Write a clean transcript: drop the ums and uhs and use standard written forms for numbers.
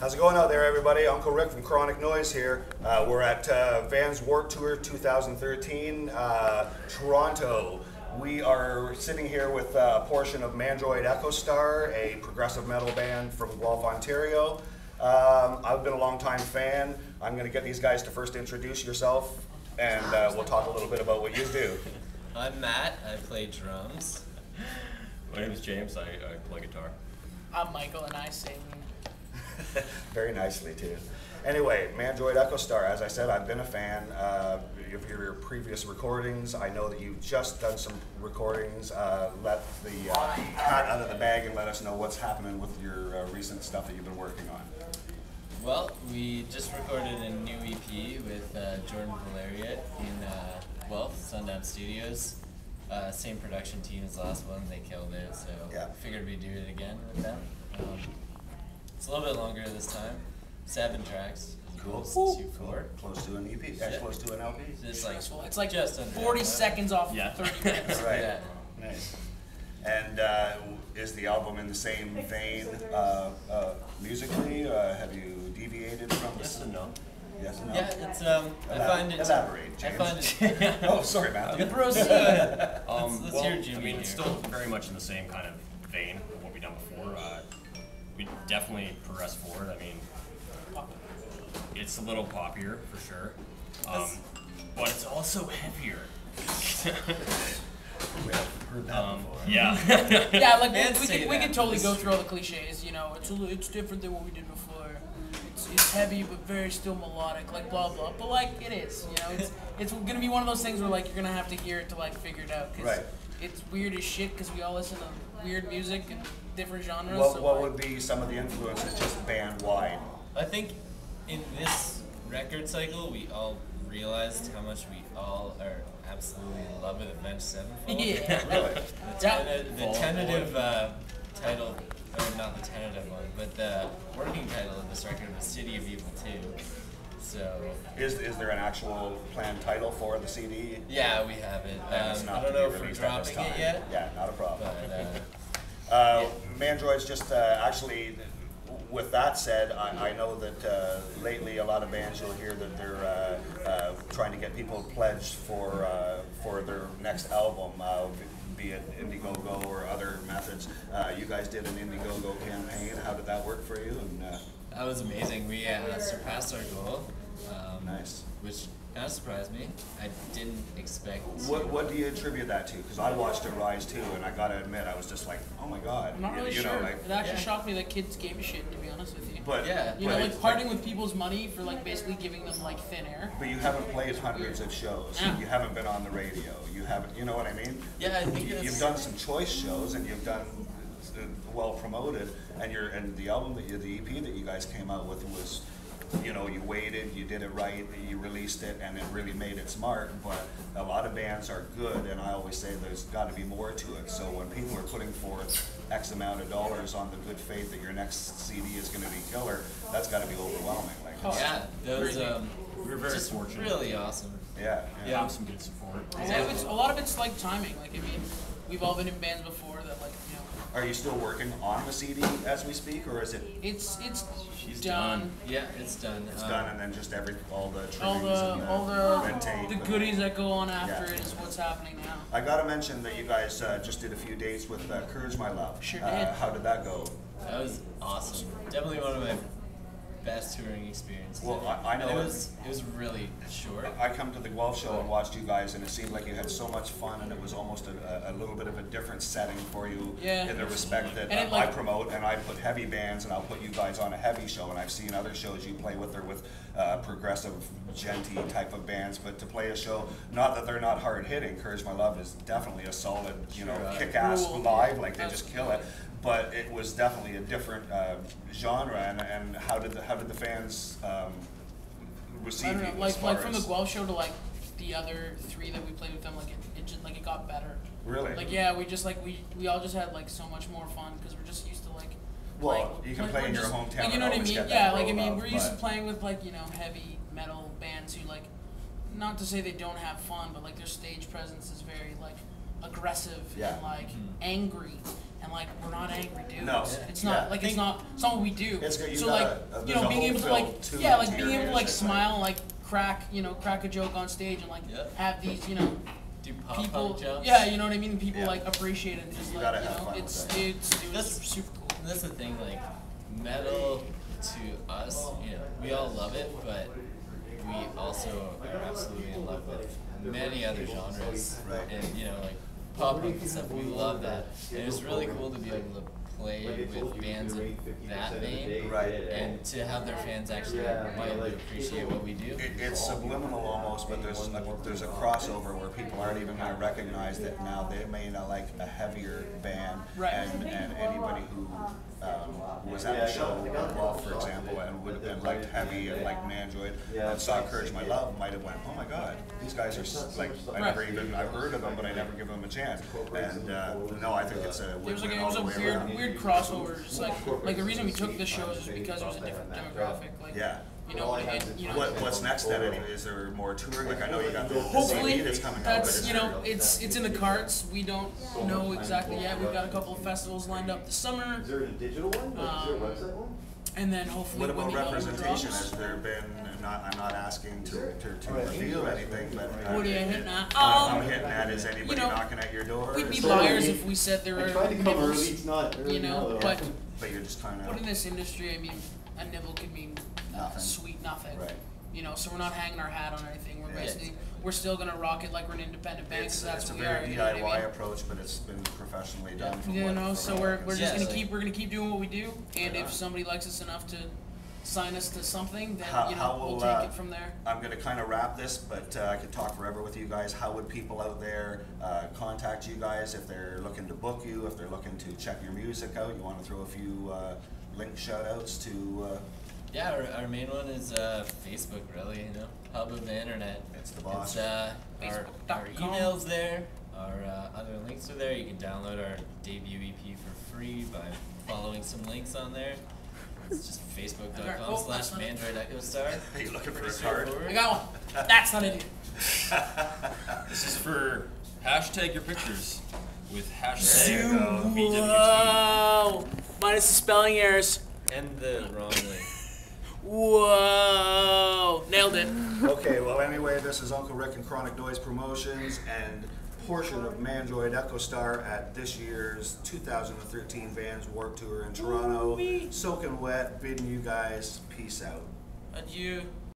How's it going out there, everybody? Uncle Rick from KronikNoise here. We're at Vans Warped Tour 2013, Toronto. We are sitting here with a portion of Mandroid Echostar, a progressive metal band from Guelph, Ontario. I've been a long-time fan. I'm going to get these guys to first introduce yourself, and we'll talk a little bit about what you do. I'm Matt. I play drums. My name is James. I play guitar. I'm Michael, and I sing. Very nicely, too. Anyway, Mandroid Echostar, as I said, I've been a fan of your previous recordings. I know that you've just done some recordings. Let the cat out of the bag and let us know what's happening with your recent stuff that you've been working on. Well, we just recorded a new EP with Jordan Valeriot in Guelph, Sundown Studios. Same production team as the last one. They killed it, so yeah. Figured we'd do it again with them. It's a little bit longer this time. 7 tracks. Cool. Close to an EP. Yeah, close to an LP. It's like just under 40 seconds off 30 minutes. Right. Yeah. Nice. And is the album in the same vein musically? Have you deviated from this? Yes and no. Yes and no. Yeah, it's I find it. Elaborate, James. I find it. Oh, sorry, Matt. Proceed. Well, hear Jimmy I mean, it's here. still very much in the same kind of vein of what we've done before. We definitely progress forward. I mean, it's a little poppier for sure, but it's also heavier. We have heard that before. Yeah. Yeah, like we could totally go through all the cliches. You know, it's different than what we did before. It's heavy but very still melodic, like blah blah. But like it is, you know, it's gonna be one of those things where like you're gonna have to hear it to like figure it out. 'Cause right. It's weird as shit because we all listen to weird music and different genres. What would be some of the influences just band wide? I think in this record cycle, we all realized how much we all are absolutely in love with Avenged Sevenfold. Yeah. Really? The tentative title, or not the tentative one, but the working title of this record was City of Evil 2. So Is there an actual planned title for the CD? yeah, we have it. And it's not I don't to know be if we're released at this dropping it time. yet. Yeah, not a problem. But Mandroid's just actually, with that said, I know that lately a lot of bands you'll hear that they're trying to get people pledged for their next album, be it Indiegogo or other methods. You guys did an Indiegogo campaign. How did that work for you? And that was amazing. We surpassed our goal. nice. Which kind of surprised me. I didn't expect. What do you attribute that to? Because I watched it rise too, and I gotta admit, I was just like, oh my god. I'm not really you sure. know, like, It actually shocked me that kids gave a shit, to be honest with you. but Yeah. You know, like parting with people's money for like basically giving them like thin air. But you haven't played hundreds of shows. Yeah. You haven't been on the radio. You haven't, you know what I mean? Yeah, I think You've done some choice shows, and you've done well promoted. And the album the EP that you guys came out with was, you know, you waited, you did it right, you released it, and it really made its mark. But a lot of bands are good, and I always say there's got to be more to it. So when people are putting forth X amount of dollars on the good faith that your next CD is going to be killer, that's got to be overwhelming. Like, Yeah, those We're very just fortunate. really awesome. yeah. We have some good support. A lot of it's like timing. Like I mean, we've all been in bands before that like you know. Are you still working on the CD as we speak, or is it? It's She's done. Yeah, it's done. It's done, and then just all the All trimmings and red the tape. goodies that go on after Yeah. it is what's happening now. I gotta mention that you guys just did a few dates with Courage My Love. Sure did. How did that go? That was awesome. Definitely one of my best touring experiences. Well, I know And it was really short. I come to the Guelph show and watched you guys, and it seemed like you had so much fun, and it was almost a little bit of a different setting for you Yeah. in the respect that And it, I like- promote, and I put heavy bands, and I'll put you guys on a heavy show, and I've seen other shows you play with, or with progressive, genty type of bands, but to play a show, not that they're not hard hitting. Courage My Love is definitely a solid, you know, Sure. kick-ass Cool. live, like they just kill it. But it was definitely a different genre, and how did the fans receive I don't know, you? like from the Guelph show to like the other 3 that we played with them, like it just like it got better. Really? Like yeah, we just like we all just had like so much more fun because we're just used to like. Well, you can play we're in your just- hometown Like, you and know what I always mean? get that Yeah, like I roll mean, up, we're used to but- playing with like you know heavy metal bands who like, not to say they don't have fun, but like their stage presence is very like aggressive Yeah. and like angry. And like we're not angry dudes. No. It's not Yeah. like it's not what we do. It's good. You so got like there's a being able to hope-filled like tune like to your being able to like music, smile and like crack a joke on stage and like Yep. have these Do pop people punk jumps. yeah you know what I mean, people Yeah. like appreciate it and just You like gotta have fun with it's that. it was That's- super cool. That's the thing, like, metal to us, we all love it, but we also are absolutely in love with many other genres. Right. And, like, pop punk and stuff, we love that. And it's really cool to be able to play with bands in that vein. Right. And to have their fans actually really appreciate what we do. It's subliminal almost, but there's a crossover where people aren't even going to recognize that now they may not like a heavier band, Right. and anybody who was at the show, well, for example, and would have been like heavy and like Mandroid, and saw Courage My Love, might have went, oh my God, these guys are like I've heard of them, but I never give them a chance. And no, I think it's a It was win-win it all was the a way around. weird crossover. Just like the reason we took this show is because it was a different demographic. Like Yeah. What's What's next then? Anyway, is there more touring? Like I know you got the hopefully CD that's coming out, but that's is it's in the cards. We don't know exactly yet. We've got a couple of festivals lined up this summer, Is there a digital one? Like, is there a website one? and then hopefully What about when the album representation? drops. Has there been? I'm not asking to reveal anything, but What are you hitting at? I'm hitting at. Is anybody you know, knocking at your door? We'd be Is- liars if we said there I were tried to come early, nibbles. it's not early now, though. But But you're just kind but in of this industry, I mean, a nibble could mean Nothing. sweet nothing. Right. So we're not hanging our hat on anything. We're Yeah. basically we're still gonna rock it like we're an independent band. 'Cause that's it's a what we are. very You know what I DIY mean? approach, but it's been professionally done. From You what- know, from so what I we're can just see. Yeah, gonna keep doing what we do, and Right if on. somebody likes us enough to sign us to something, then How we'll will, take it from there. I'm going to kind of wrap this, but I could talk forever with you guys. How would people out there contact you guys if they're looking to book you, if they're looking to check your music out? You want to throw a few link shout outs to... Yeah, our main one is Facebook, really, hub of the internet. It's the boss. It's, our Facebook.com. email's there, our other links are there. You can download our debut EP for free by following some links on there. It's just Oh, that's not it. facebook.com/Mandroid Echostar. Are you looking for Pretty a card? straightforward. I got one. That's not it. This is for hashtag your pictures with There hashtag you go. BWT. Whoa! Minus the spelling errors. And the wrong link. Whoa! Nailed it. Okay, well, anyway, this is Uncle Rick and KronikNoise Promotions and portion of Mandroid Echostar at this year's 2013 Vans Warped Tour in Toronto. Soaking wet, bidding you guys peace out. Adieu.